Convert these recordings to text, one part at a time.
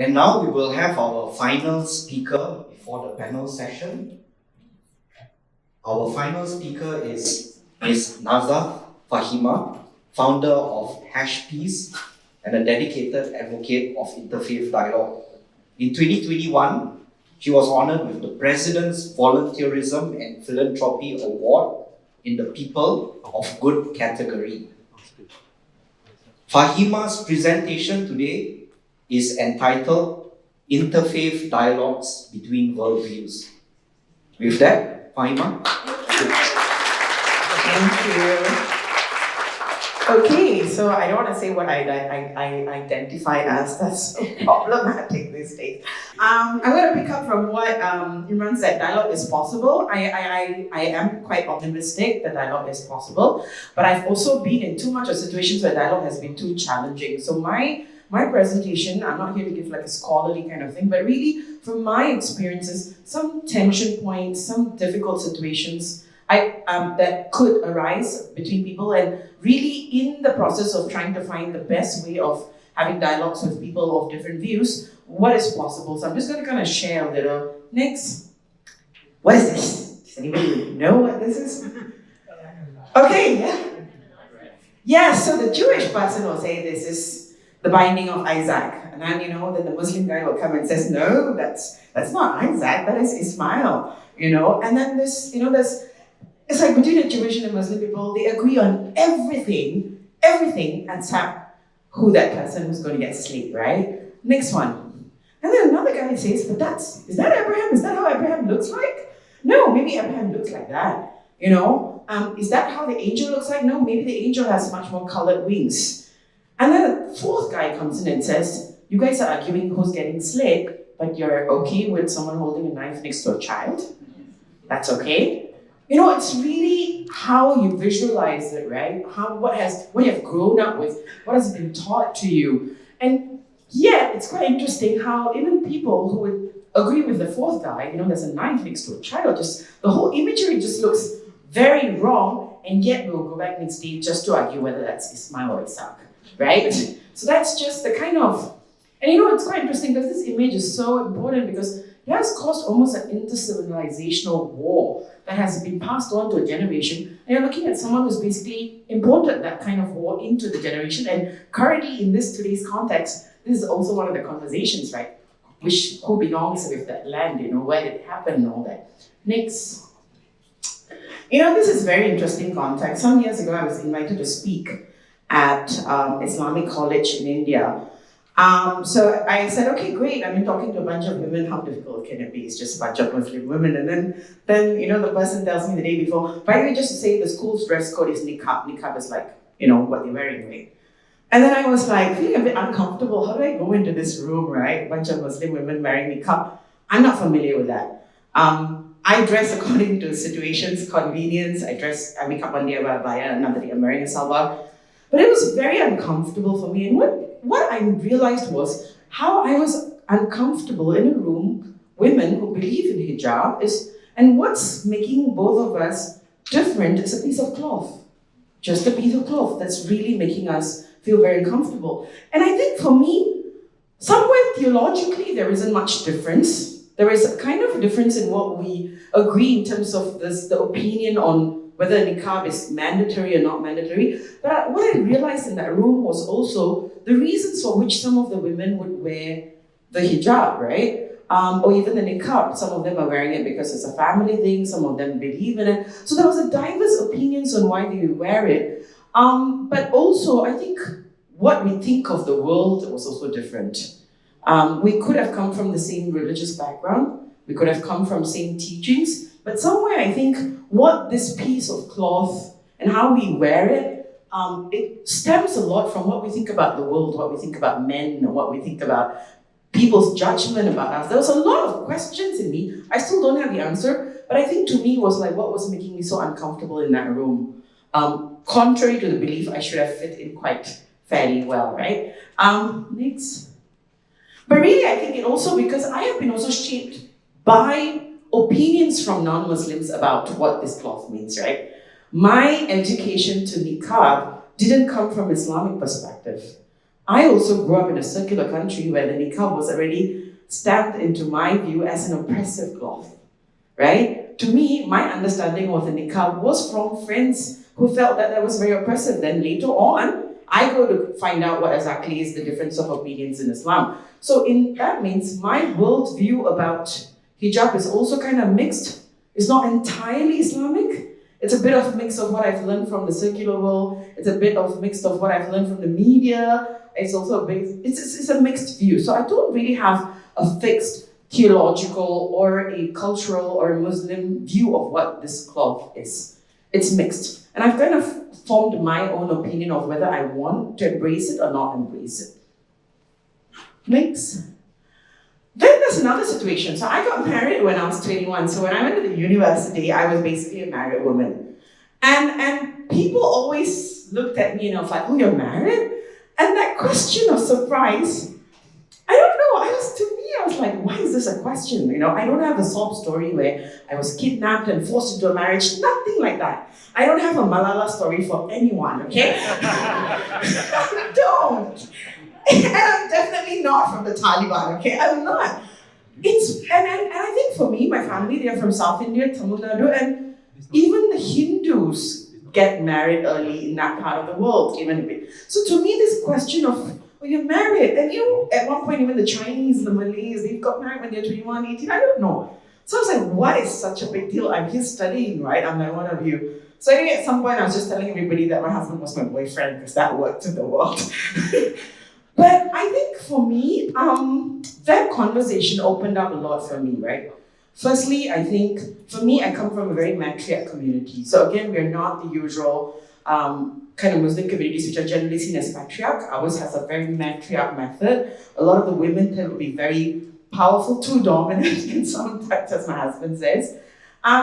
And now we will have our final speaker before the panel session. Our final speaker is Nazhath Faheema, founder of Hash.peace and a dedicated advocate of interfaith dialogue. In 2021, she was honored with the President's Volunteerism and Philanthropy Award in the People of Good category. Faheema's presentation today is entitled Interfaith Dialogues Between Worldviews. With that, Faheema. Thank you. Okay, so I don't want to say what I identify as. That's so problematic these days. I'm going to pick up from what Imran said. Dialogue is possible. I am quite optimistic that dialogue is possible, but I've also been in too much of situations where dialogue has been too challenging. So my presentation, I'm not here to give like a scholarly kind of thing, but really from my experiences, some tension points, some difficult situations that could arise between people, and really in the process of trying to find the best way of having dialogues with people of different views, what is possible. So I'm just going to kind of share a little. Next. What is this? Does anybody know what this is? Okay, yeah. Yeah, so the Jewish person will say this is the binding of Isaac. And then, then the Muslim guy will come and says, no, that's not Isaac, that is Ismail. And then it's like between the Jewish and the Muslim people, they agree on everything except who that person who's going to get slayed, right? Next one. And then another guy says, but is that Abraham? Is that how Abraham looks like? No, maybe Abraham looks like that. Is that how the angel looks like? No, maybe the angel has much more colored wings. And then the fourth guy comes in and says, you guys are arguing who's getting slayed, but you're okay with someone holding a knife next to a child? That's okay. It's really how you visualize it, right? What you have grown up with, what has been taught to you. And yeah, it's quite interesting how even people who would agree with the fourth guy, there's a knife next to a child, just the whole imagery just looks very wrong, and yet we'll go back next day just to argue whether that's Ismail or Isaac, right? So that's just the kind of, and it's quite interesting because this image is so important because it has caused almost an intercivilizational war that has been passed on to a generation. And you're looking at someone who's basically imported that kind of war into the generation. And currently in today's context, this is also one of the conversations, right? Who belongs with that land, where did it happen and all that. Next. This is very interesting context. Some years ago, I was invited to speak at Islamic College in India. So I said, okay, great. I've been talking to a bunch of women. How difficult can it be? It's just a bunch of Muslim women. And then the person tells me the day before, by the way, just to say the school's dress code is niqab. Niqab is like, what they're wearing, right? And then I was like, feeling a bit uncomfortable. How do I go into this room, right? A bunch of Muslim women wearing niqab. I'm not familiar with that. I dress according to situations, convenience. I wake up one day, I wear a abaya, another day I'm wearing a salwar. But it was very uncomfortable for me. And what I realized was how I was uncomfortable in a room, women who believe in hijab and what's making both of us different is a piece of cloth. Just a piece of cloth that's really making us feel very uncomfortable. And I think for me, somewhere theologically, there isn't much difference. There is a kind of a difference in what we agree in terms of the opinion on whether niqab is mandatory or not mandatory. But what I realized in that room was also the reasons for which some of the women would wear the hijab, right? Or even the niqab. Some of them are wearing it because it's a family thing, some of them believe in it. So there was a diverse opinions on why they would wear it. But also, I think what we think of the world was also different. We could have come from the same religious background, we could have come from same teachings, but somewhere I think what this piece of cloth and how we wear it, it stems a lot from what we think about the world, what we think about men, and what we think about people's judgment about us. There was a lot of questions in me. I still don't have the answer, but I think to me was like what was making me so uncomfortable in that room. Contrary to the belief I should have fit in quite fairly well, right? Next. But really, I think it also, because I have been also shaped by opinions from non-Muslims about what this cloth means, right? My education to niqab didn't come from Islamic perspective. I also grew up in a secular country where the niqab was already stamped into my view as an oppressive cloth, right? To me, my understanding of the niqab was from friends who felt that was very oppressive. Then later on, I go to find out what exactly is the difference of opinions in Islam. So that means my worldview about hijab is also kind of mixed. It's not entirely Islamic. It's a bit of a mix of what I've learned from the secular world. It's a bit of a mix of what I've learned from the media. It's also it's a mixed view. So I don't really have a fixed theological or a cultural or a Muslim view of what this cloth is. It's mixed. And I've kind of formed my own opinion of whether I want to embrace it or not embrace it. Mix. Then there's another situation. So I got married when I was 21. So when I went to the university, I was basically a married woman. And people always looked at me and I was like, oh, you're married? And that question of surprise, I don't know, I was like, why is this a question? I don't have a sob story where I was kidnapped and forced into a marriage, nothing like that. I don't have a Malala story for anyone, okay? I don't. And I'm definitely not from the Taliban, okay? I'm not. And I think for me, my family, they're from South India, Tamil Nadu, and even the Hindus get married early in that part of the world, even a bit. So to me, this question of, you're married, and at one point, even the Chinese, the Malays, they've got married when they're 21, 18, I don't know. So I was like, what is such a big deal? I'm here studying, right? I'm like one of you. So anyway, at some point, I was just telling everybody that my husband was my boyfriend, because that worked in the world. But I think for me, that conversation opened up a lot for me, right? Firstly, I think, for me, I come from a very matriarch community. So again, we're not the usual kind of Muslim communities which are generally seen as patriarch. Ours has a very matriarch method. A lot of the women tend to be very powerful, too dominant in some types, as my husband says.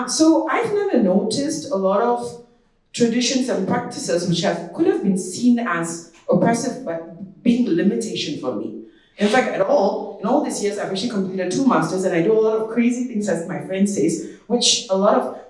So I've never noticed a lot of traditions and practices which could have been seen as oppressive, but being a limitation for me. In fact, in all these years, I've actually completed 2 masters, and I do a lot of crazy things, as my friend says, but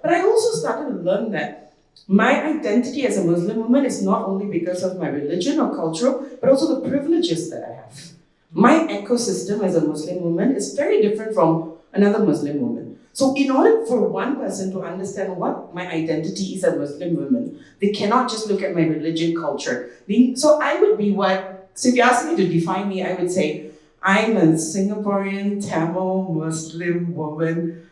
I also started to learn that my identity as a Muslim woman is not only because of my religion or culture, but also the privileges that I have. My ecosystem as a Muslim woman is very different from another Muslim woman. So in order for one person to understand what my identity is as a Muslim woman, they cannot just look at my religion, culture. So I would be so if you ask me to define me, I would say I'm a Singaporean Tamil Muslim woman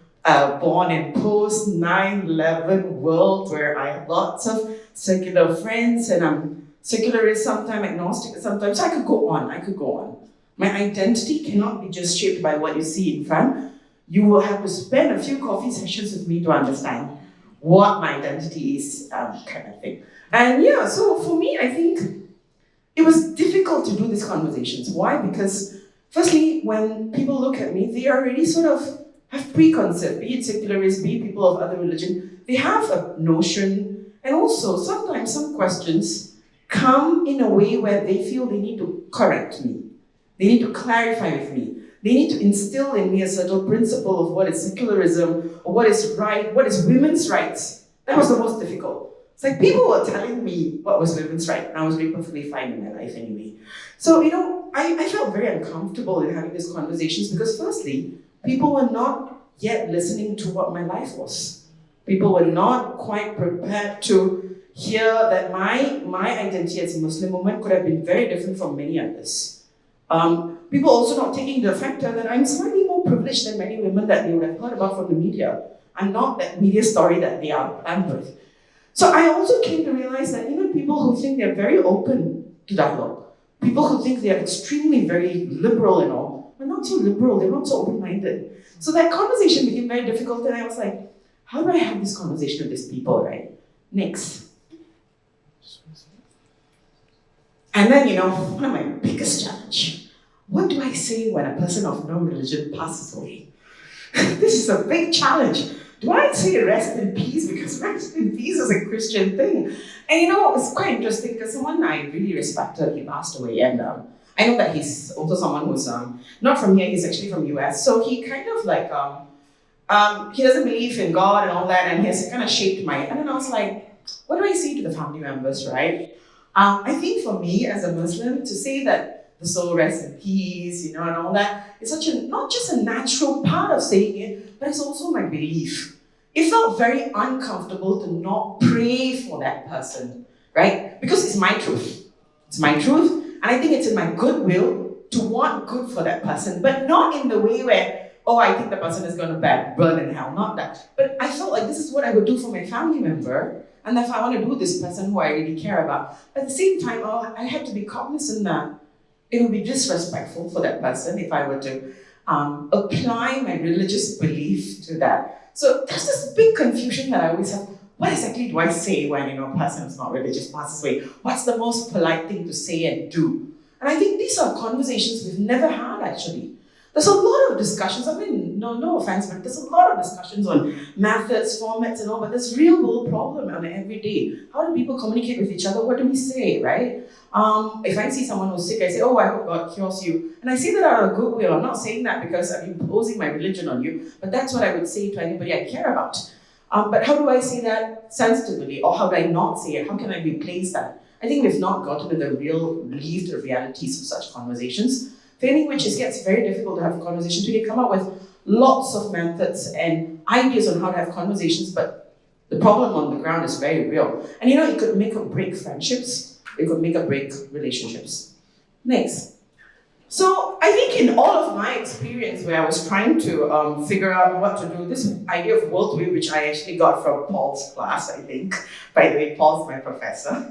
born in post 9/11 world where I have lots of secular friends and I'm secularist, sometimes agnostic, sometimes. So I could go on. My identity cannot be just shaped by what you see in front. You will have to spend a few coffee sessions with me to understand what my identity is, kind of thing. And yeah, so for me, I think it was difficult to do these conversations. Why? Because firstly, when people look at me, they already sort of have preconceived, be it secularists, be it people of other religion, they have a notion, and also sometimes some questions come in a way where they feel they need to correct me. They need to clarify with me. They need to instill in me a certain principle of what is secularism, or what is right, what is women's rights. That was the most difficult. It's like people were telling me what was women's right, and I was really perfectly fine in my life anyway. So, I felt very uncomfortable in having these conversations because firstly, people were not yet listening to what my life was. People were not quite prepared to hear that my identity as a Muslim woman could have been very different from many others. People also not taking the factor that I'm slightly more privileged than many women that they would have heard about from the media. I'm not that media story that they are planned with. So I also came to realize that even people who think they're very open to dialogue, people who think they're extremely very liberal and all, are not so liberal, they're not so open-minded. So that conversation became very difficult, and I was like, how do I have this conversation with these people, right? Next. And then, one of my biggest challenge, what do I say when a person of no religion passes away? This is a big challenge. Do I say rest in peace? Because rest in peace is a Christian thing. And it's quite interesting because someone I really respected, he passed away, and I know that he's also someone who's not from here, he's actually from US. So he kind of like, he doesn't believe in God and all that, and he has kind of shaped and then I was like, what do I say to the family members, right? I think for me as a Muslim, to say that the soul rests in peace, and all that, it's not just a natural part of saying it, but it's also my belief. It felt very uncomfortable to not pray for that person, right? Because it's my truth. It's my truth, and I think it's in my goodwill to want good for that person, but not in the way where, I think the person is going to burn in hell, not that. But I felt like this is what I would do for my family member, and if I want to do this person who I really care about. At the same time, I had to be cognizant that it would be disrespectful for that person if I were to apply my religious belief to that. So there's this big confusion that I always have. What exactly do I say when a person who's not religious passes away? What's the most polite thing to say and do? And I think these are conversations we've never had actually. There's a lot of discussions, no offense, but there's a lot of discussions on methods, formats and all, but there's real world problem on every day. How do people communicate with each other? What do we say, right? If I see someone who's sick, I say, I hope God cures you. And I say that out of goodwill. I'm not saying that because I'm imposing my religion on you, but that's what I would say to anybody I care about. But how do I say that sensitively? Or how do I not say it? How can I replace that? I think we've not gotten to the lived realities of such conversations. Failing which it gets very difficult to have a conversation. So you come up with lots of methods and ideas on how to have conversations, but the problem on the ground is very real. And it could make or break friendships. It could make or break relationships. Next. So I think in all of my experience where I was trying to figure out what to do, this idea of worldview, which I actually got from Paul's class, I think. By the way, Paul's my professor.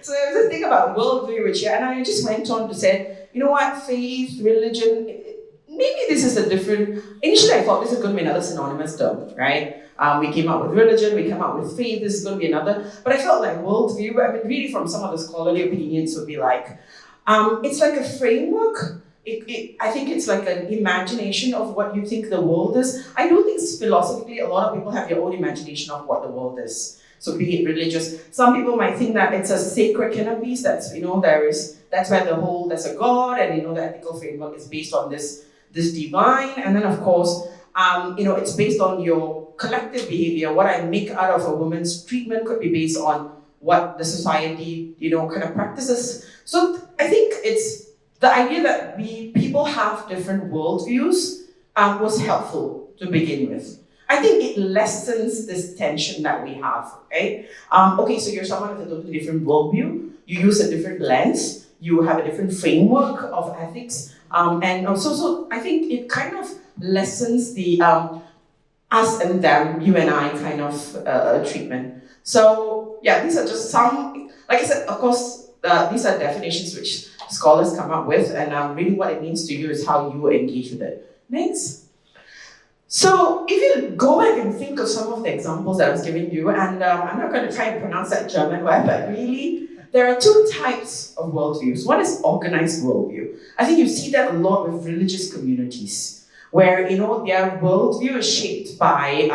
So there was a thing about worldview, and I just went on to say, faith, religion, maybe this is a different, initially I thought this is going to be another synonymous term, right? We came up with religion, we came up with faith, this is going to be another, but I felt like worldview, really from some of the scholarly opinions would be like, it's like a framework. I think it's like an imagination of what you think the world is. I do think philosophically a lot of people have their own imagination of what the world is. So be it religious. Some people might think that it's a sacred canopy, that's where there's a God, and the ethical framework is based on this divine, and then of course, it's based on your collective behavior. What I make out of a woman's treatment could be based on what the society, kind of practices. So I think it's the idea that people have different worldviews was helpful to begin with. I think it lessens this tension that we have, right? So you're someone with a totally different worldview, you use a different lens, you have a different framework of ethics, and so I think it kind of lessens the us and them, you and I kind of treatment. So yeah, these are just some, like I said, of course, these are definitions which scholars come up with, and really what it means to you is how you engage with it. Next. So if you go back and think of some of the examples that I was giving you, and I'm not going to try and pronounce that German word, but really, there are two types of worldviews. One is organized worldview. I think you see that a lot with religious communities, where their worldview is shaped by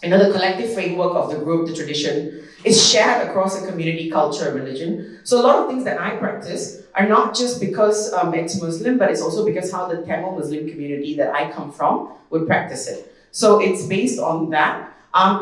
the collective framework of the group, the tradition, is shared across a community, culture, and religion. So a lot of things that I practice are not just because it's Muslim, but it's also because how the Tamil Muslim community that I come from would practice it. So it's based on that.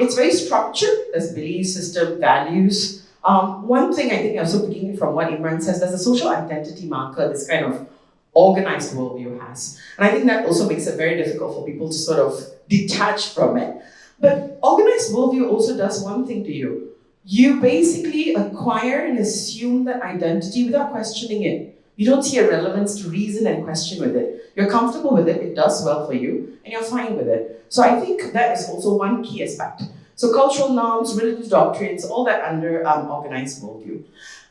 It's very structured. There's belief system, values. One thing I think also picking from what Imran says, there's a social identity marker, this kind of organized worldview has. And I think that also makes it very difficult for people to sort of detach from it. But organized worldview also does one thing to you. You basically acquire and assume that identity without questioning it. You don't see a relevance to reason and question with it. You're comfortable with it, it does well for you, and you're fine with it. So I think that is also one key aspect. So cultural norms, religious doctrines, all that under organized worldview.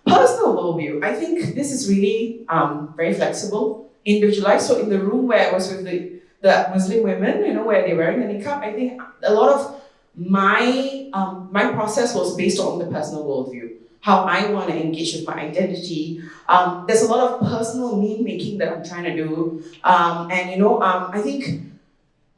Personal worldview, I think this is really very flexible, individualized. So in the room where I was with the Muslim women, where they're wearing the niqab, I think a lot of my process was based on the personal worldview, how I want to engage with my identity. There's a lot of personal meme making that I'm trying to do, I think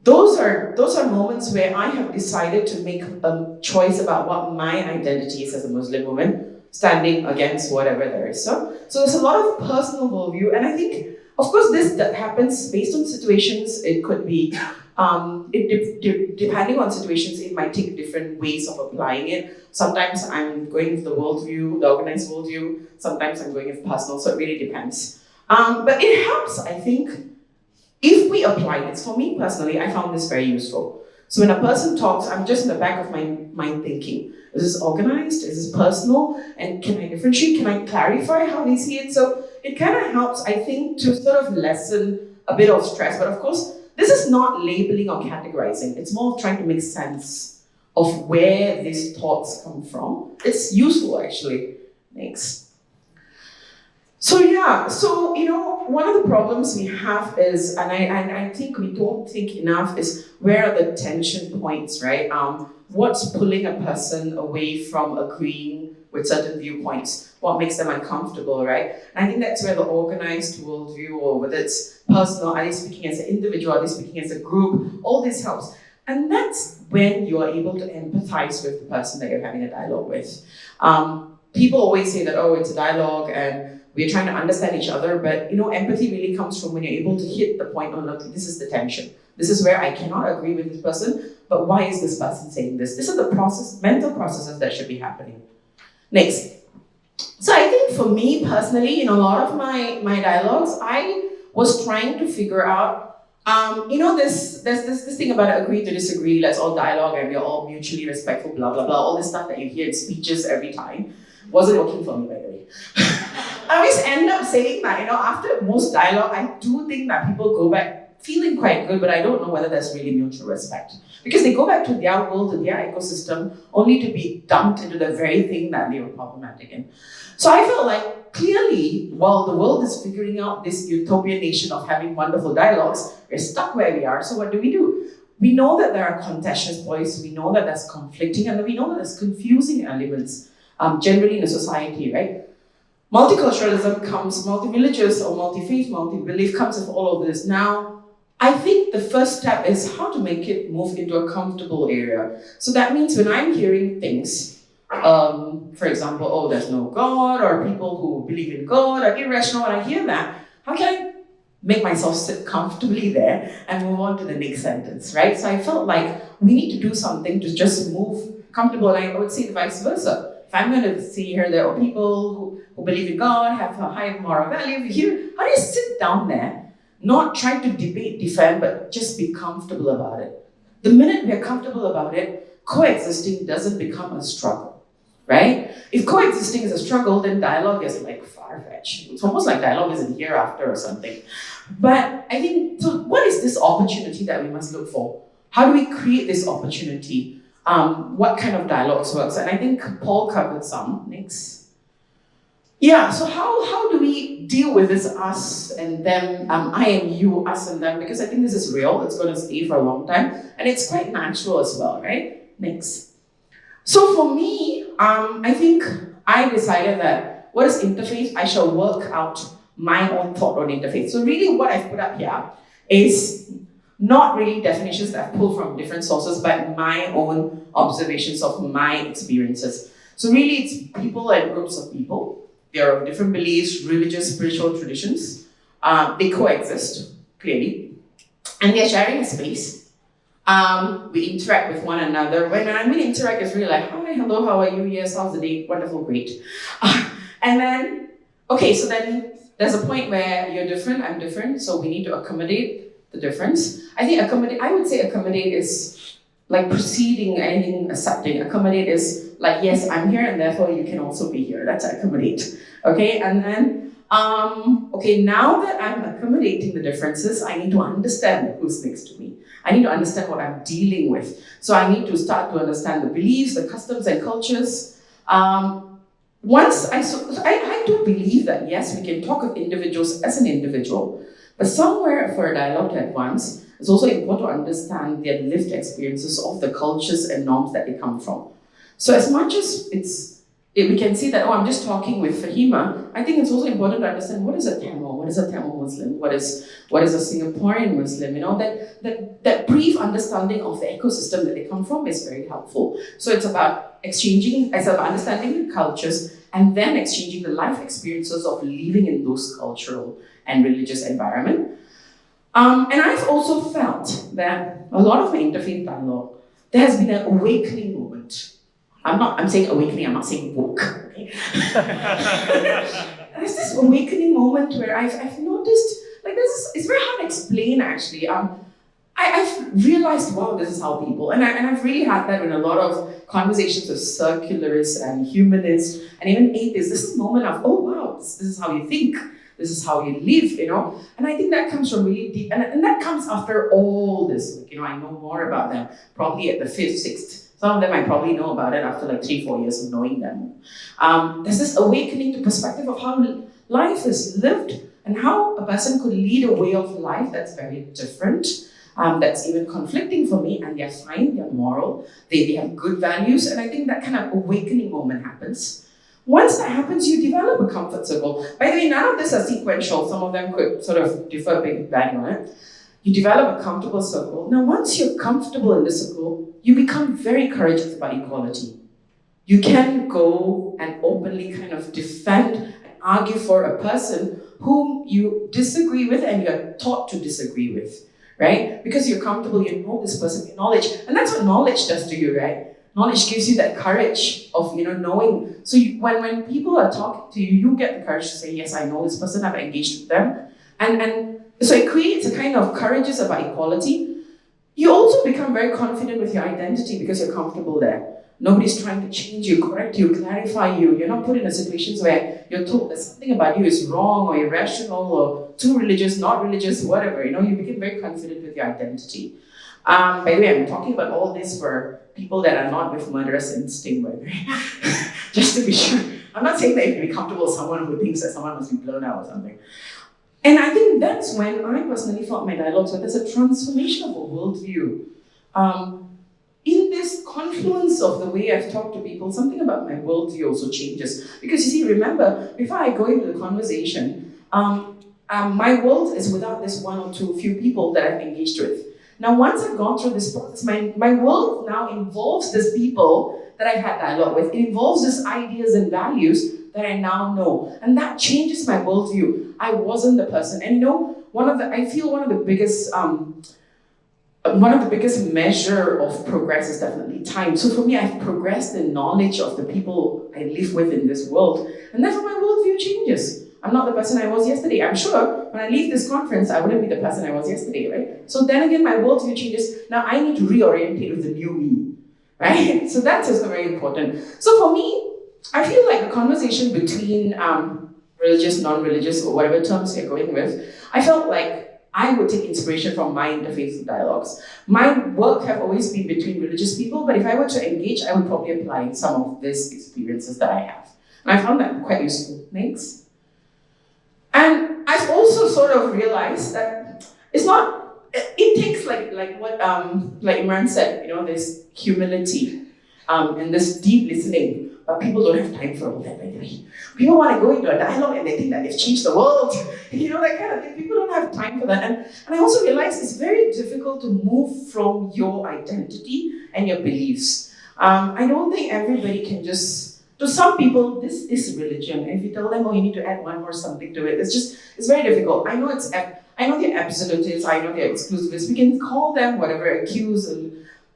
those are moments where I have decided to make a choice about what my identity is as a Muslim woman, standing against whatever there is. So there's a lot of personal worldview, and I think, of course, this that happens based on situations. It could be Depending on situations, it might take different ways of applying it. Sometimes I'm going with the worldview, the organized worldview. Sometimes I'm going with personal, so it really depends. But it helps, I think, if we apply it. For me personally, I found this very useful. So when a person talks, I'm just in the back of my mind thinking, is this organized? Is this personal? And can I differentiate? Can I clarify how they see it? So it kind of helps, I think, to sort of lessen a bit of stress. But of course, this is not labeling or categorizing. It's more of trying to make sense of where these thoughts come from. It's useful, actually. Next. So yeah, so one of the problems we have is, and I think we don't think enough, is where are the tension points, right? What's pulling a person away from agreeing with certain viewpoints? What makes them uncomfortable, right? And I think that's where the organized worldview, or whether it's personal, are they speaking as an individual, are they speaking as a group, all this helps. And that's when you are able to empathize with the person that you're having a dialogue with. People always say that, oh, it's a dialogue and we're trying to understand each other, but empathy really comes from when you're able to hit the point on, look, this is the tension. This is where I cannot agree with this person, but why is this person saying this? This is the mental processes that should be happening. Next. So I think for me personally, in a lot of my dialogues, I was trying to figure out, there's this thing about agree to disagree, let's all dialogue and we're all mutually respectful, blah, blah, blah, all this stuff that you hear in speeches every time. Wasn't working for me, by the way. I always end up saying that, after most dialogue, I do think that people go back feeling quite good, but I don't know whether there's really mutual respect. Because they go back to their world, to their ecosystem, only to be dumped into the very thing that they were problematic in. So I felt like, clearly, while the world is figuring out this utopian nation of having wonderful dialogues, we're stuck where we are, so what do? We know that there are contentious voices, we know that there's conflicting, and we know that there's confusing elements, generally in a society, right? Multiculturalism comes, multi-religious or multi-faith, multi-belief comes with all of this. Now, I think the first step is how to make it move into a comfortable area. So that means when I'm hearing things, for example, oh, there's no God, or people who believe in God are irrational, when I hear that, how can I make myself sit comfortably there and move on to the next sentence, right? So I felt like we need to do something to just move comfortable, and I would say the vice versa. If I'm going to see here, there are people who believe in God, have a high moral value. Here, how do you sit down there, not try to debate, defend, but just be comfortable about it? The minute we're comfortable about it, coexisting doesn't become a struggle, right? If coexisting is a struggle, then dialogue is like far-fetched. It's almost like dialogue is in hereafter or something. But I think, so what is this opportunity that we must look for? How do we create this opportunity? What kind of dialogues works? And I think Paul covered some. Next. Yeah, so how do we deal with this us and them, I and you, us and them? Because I think this is real, it's going to stay for a long time, and it's quite natural as well, right? Next. So for me, I think I decided that what is interfaith? I shall work out my own thought on interfaith. So really what I've put up here is not really definitions that I've pulled from different sources, but my own observations of my experiences. So really it's people and groups of people. They are of different beliefs, religious, spiritual traditions. They coexist, clearly. And they're sharing a space. We interact with one another. When I mean interact, it's really like, hi, hello, how are you? Yes, how's the day? Wonderful, great. And then, okay, so then there's a point where you're different, I'm different, so we need to accommodate the difference. I would say accommodate is like preceding anything accepting. Accommodate is like, yes, I'm here and therefore you can also be here. That's accommodate. Okay, and then, okay, now that I'm accommodating the differences, I need to understand who's next to me. I need to understand what I'm dealing with. So I need to start to understand the beliefs, the customs and cultures. I do believe that, yes, we can talk of individuals as an individual, but somewhere for a dialogue to advance, it's also important to understand their lived experiences of the cultures and norms that they come from. So as much as we can see that, oh, I'm just talking with Faheema, I think it's also important to understand what is a Tamil, what is a Tamil Muslim, what is a Singaporean Muslim, that brief understanding of the ecosystem that they come from is very helpful. So it's about understanding the cultures and then exchanging the life experiences of living in those cultural and religious environment. And I've also felt that a lot of my interfaith dialogue, there has been an awakening moment. I'm saying awakening, I'm not saying woke. Okay? There's this awakening moment where I've noticed, like it's very hard to explain actually. I've realized, wow, this is how people, and I've really had that in a lot of conversations with secularists and humanists and even atheists. This is a moment of, oh wow, this is how you think, this is how you live, And I think that comes from really deep, and that comes after all this. I know more about them probably at the 5th, 6th. Some of them I probably know about it after like 3-4 years of knowing them. There's this awakening to perspective of how life is lived and how a person could lead a way of life that's very different. That's even conflicting for me, and they're fine, they're moral, they have good values, and I think that kind of awakening moment happens. Once that happens, you develop a comfort circle. By the way, none of this are sequential, some of them could sort of differ big bang on it. You develop a comfortable circle. Now, once you're comfortable in the circle, you become very courageous about equality. You can go and openly kind of defend and argue for a person whom you disagree with and you're taught to disagree with. Right? Because you're comfortable, you know this person, you knowledge. And that's what knowledge does to you, right? Knowledge gives you that courage of, knowing. So when people are talking to you, you get the courage to say, yes, I know this person, I've engaged with them. And so it creates a kind of courageous about equality. You also become very confident with your identity because you're comfortable there. Nobody's trying to change you, correct you, clarify you. You're not put in a situations where you're told that something about you is wrong or irrational or too religious, not religious, whatever. You become very confident with your identity. By the way, I'm talking about all this for people that are not with murderous instinct, by the way. Just to be sure. I'm not saying that you can be comfortable with someone who thinks that someone must be blown out or something. And I think that's when I personally felt my dialogues where there's a transformation of a worldview. In this confluence of the way I've talked to people, something about my worldview also changes. Because you see, remember, before I go into the conversation, my world is without this one or two few people that I've engaged with. Now, once I've gone through this process, my world now involves these people that I've had dialogue with. It involves these ideas and values that I now know. And that changes my worldview. I wasn't the person. And I feel one of the biggest measure of progress is definitely time. So for me, I've progressed in knowledge of the people I live with in this world. And therefore my worldview changes. I'm not the person I was yesterday. I'm sure when I leave this conference, I wouldn't be the person I was yesterday, right? So then again, my worldview changes. Now I need to reorientate with the new me, right? So that's also very important. So for me, I feel like the conversation between religious, non-religious, or whatever terms you're going with, I felt like I would take inspiration from my interfaith dialogues. My work have always been between religious people, but if I were to engage, I would probably apply some of these experiences that I have. And I found that quite useful. Thanks. And I've also sort of realized that it takes like what Imran said, this humility and this deep listening. But people don't have time for all that, by the way. People want to go into a dialogue and they think that they've changed the world. That kind of thing. People don't have time for that. And I also realized it's very difficult to move from your identity and your beliefs. I don't think everybody can just... To some people, this is religion. And if you tell them, you need to add one more something to it, it's very difficult. I know they're absolutists, I know they're exclusivists. We can call them whatever, accuse,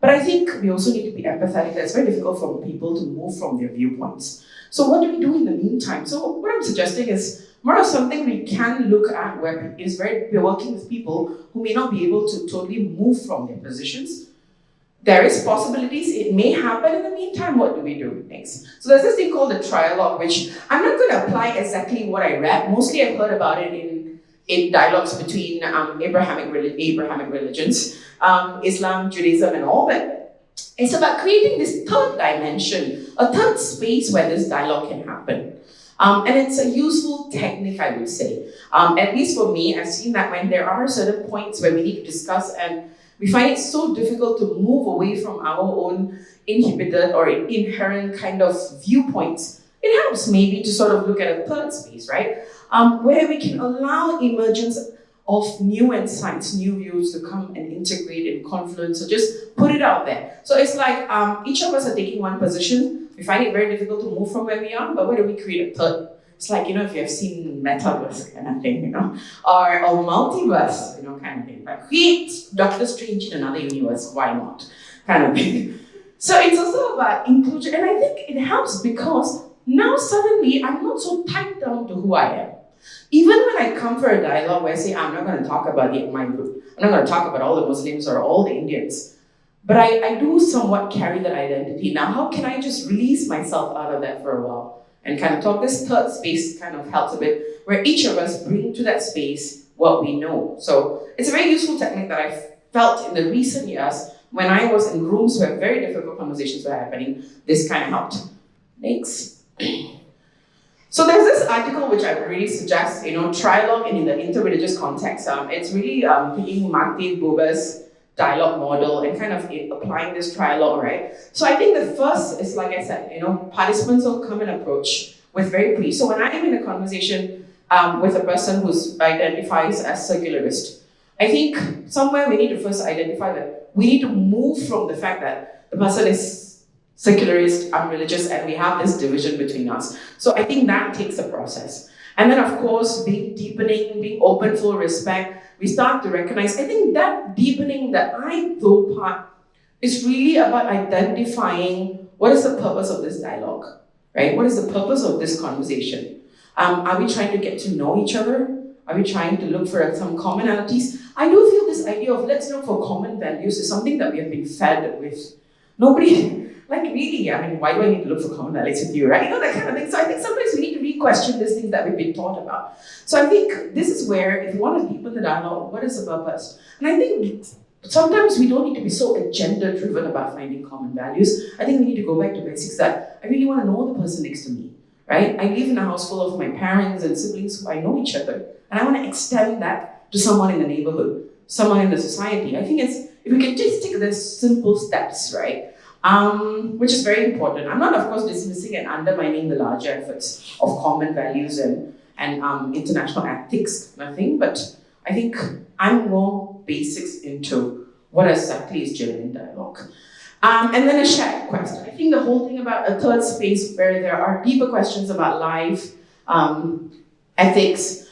but I think we also need to be empathetic. That it's very difficult for people to move from their viewpoints. So what do we do in the meantime? So what I'm suggesting is more of something we can look at where we're working with people who may not be able to totally move from their positions. There is possibilities, it may happen. In the meantime, what do we do next? So there's this thing called the Trialogue, which I'm not going to apply exactly what I read. Mostly I've heard about it in dialogues between Abrahamic religions, Islam, Judaism and all, but it's about creating this third dimension, a third space where this dialogue can happen. And it's a useful technique, I would say. At least for me, I've seen that when there are certain points where we need to discuss and we find it so difficult to move away from our own inhibited or inherent kind of viewpoints, it helps maybe to sort of look at a third space, right? Where we can allow emergence of new insights, new views to come and integrate and confluence, so just put it out there. So it's like each of us are taking one position. We find it very difficult to move from where we are, but where do we create a third it's like, if you have seen metaverse kind of thing, or multiverse, kind of thing. Like, create Doctor Strange in another universe, why not? Kind of thing. So it's also about inclusion, and I think it helps because now suddenly I'm not so tied down to who I am. Even when I come for a dialogue where I say, I'm not going to talk about my group, I'm not going to talk about all the Muslims or all the Indians, but I do somewhat carry that identity. Now, how can I just release myself out of that for a while and kind of talk? This third space kind of helps a bit, where each of us bring to that space what we know. So it's a very useful technique that I felt in the recent years when I was in rooms where very difficult conversations were happening. This kind of helped. Next. So there's this article which I would really suggest, Trialogue and in the interreligious context. It's really taking Martin Buber's dialogue model and kind of applying this trialogue, right? So I think the first is, like I said, participants will come and approach with very brief. So when I'm in a conversation with a person who identifies as secularist, I think somewhere we need to first identify that we need to move from the fact that the person is secularist, unreligious, and we have this division between us. So I think that takes a process. And then, of course, being deepening, being open, full respect, we start to recognize, I think that deepening, the I-though part, is really about identifying what is the purpose of this dialogue, right? What is the purpose of this conversation? Are we trying to get to know each other? Are we trying to look for some commonalities? I do feel this idea of let's look for common values is something that we have been fed with. Nobody, really, why do I need to look for commonalities with you, right? That kind of thing. So I think sometimes we need to re-question these things that we've been taught about. So I think this is where, if you want to deepen the dialogue, what is the purpose? And I think sometimes we don't need to be so agenda-driven about finding common values. I think we need to go back to basics that I really want to know the person next to me, right? I live in a house full of my parents and siblings who I know each other, and I want to extend that to someone in the neighborhood, someone in the society. I think if we can just take the simple steps, right? Which is very important. I'm not, of course, dismissing and undermining the larger efforts of common values and international ethics, nothing, but I think I'm more basics into what exactly is genuine dialogue. And then a shared question. I think the whole thing about a third space where there are deeper questions about life, ethics,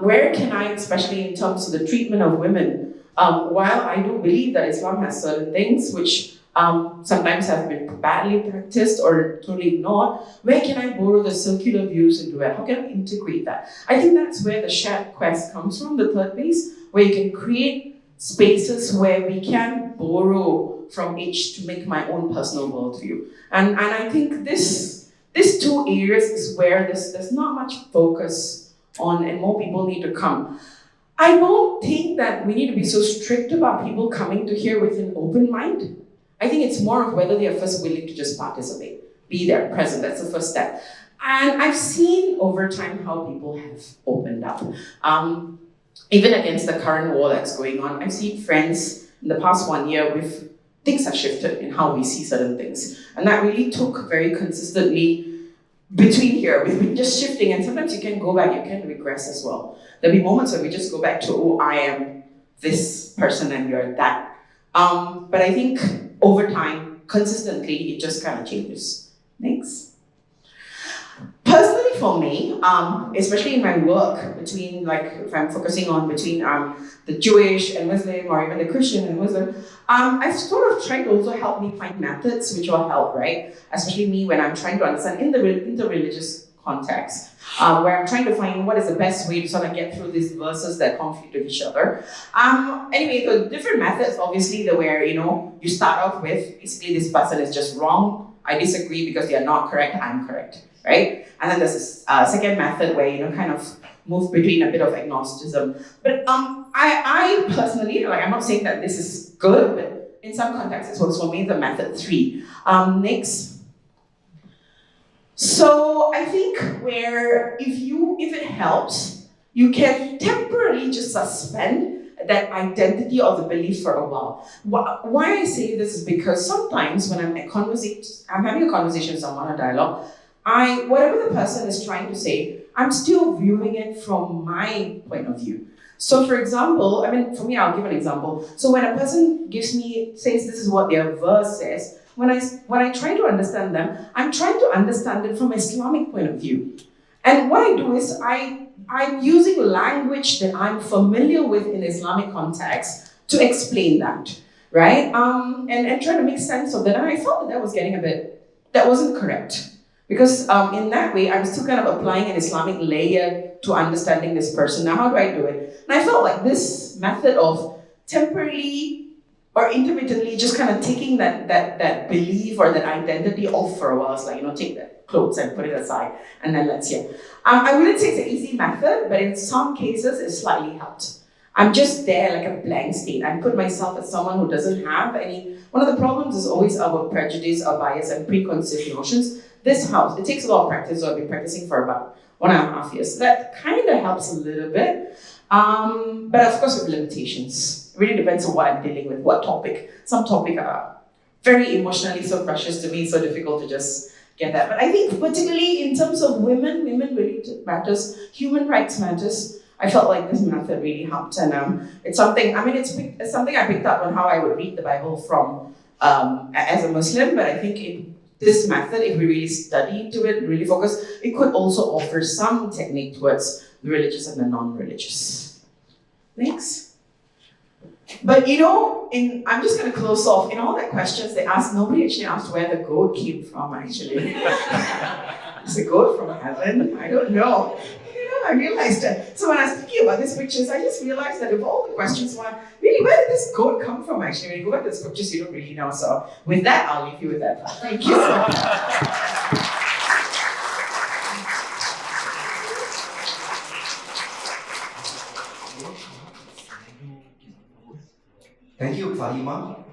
where can I, especially in terms of the treatment of women, while I do believe that Islam has certain things which sometimes have been badly practiced or totally ignored, where can I borrow the circular views into it? How can I integrate that? I think that's where the shared quest comes from, the third base, where you can create spaces where we can borrow from each to make my own personal worldview. And I think these two areas is where there's not much focus on, and more people need to come. I don't think that we need to be so strict about people coming to here with an open mind. I think it's more of whether they are first willing to just participate, be there, present. That's the first step. And I've seen over time how people have opened up. Even against the current war that's going on, I've seen friends in the past 1 year with things have shifted in how we see certain things. And that really took very consistently between here. We've been just shifting, and sometimes you can go back, you can regress as well. There'll be moments where we just go back to, oh, I am this person and you're that. But I think over time, consistently, it just kind of changes. Next. Personally for me, especially in my work between, if I'm focusing on between the Jewish and Muslim, or even the Christian and Muslim, I've sort of tried to also help me find methods which will help, right? Especially me when I'm trying to understand in the interreligious context, where I'm trying to find what is the best way to sort of get through these verses that conflict with each other. Anyway, the different methods, obviously, where, you start off with, basically, this person is just wrong, I disagree because they are not correct, I'm correct, right? And then there's this second method where, kind of move between a bit of agnosticism. But I personally, I'm not saying that this is good, but in some contexts it works for me, the method 3. Next. So I think where if it helps, you can temporarily just suspend that identity or the belief for a while. Why I say this is because sometimes when I'm having a conversation with someone, a dialogue, whatever the person is trying to say, I'm still viewing it from my point of view. So for example, for me, I'll give an example. So when a person says this is what their verse says, when I try to understand them, I'm trying to understand it from an Islamic point of view. And what I do is I'm using language that I'm familiar with in Islamic context to explain that, right? And trying to make sense of that. And I felt that was getting that wasn't correct. Because in that way, I'm still kind of applying an Islamic layer to understanding this person. Now, how do I do it? And I felt like this method of temporarily or intermittently just kind of taking that belief or that identity off for a while. It's like, take the clothes and put it aside, and then let's hear. I wouldn't say it's an easy method, but in some cases, it slightly helped. I'm just there like a blank state. I put myself as someone who doesn't have any. One of the problems is always our prejudice, our bias, and preconceived notions. This helps. It takes a lot of practice, so I've been practicing for about 1.5 years. So that kind of helps a little bit. But of course with limitations. It really depends on what I'm dealing with, what topic. Some topic are very emotionally so precious to me, so difficult to just get that. But I think particularly in terms of women really matters, human rights matters. I felt like this method really helped, and it's something. It's something I picked up on how I would read the Bible from as a Muslim. But I think this method, if we really study into it, really focus, it could also offer some technique towards the religious and the non-religious. Next. But I'm just going to close off. In all the questions they asked, nobody actually asked where the goat came from, actually. Is the goat from heaven? I don't know. I realized that. So when I was thinking about these pictures, I just realized that if all the questions were, really, where did this goat come from, actually? When you go back to the scriptures, you don't really know. So with that, I'll leave you with that. Thank you so much. Thank you, Faheema.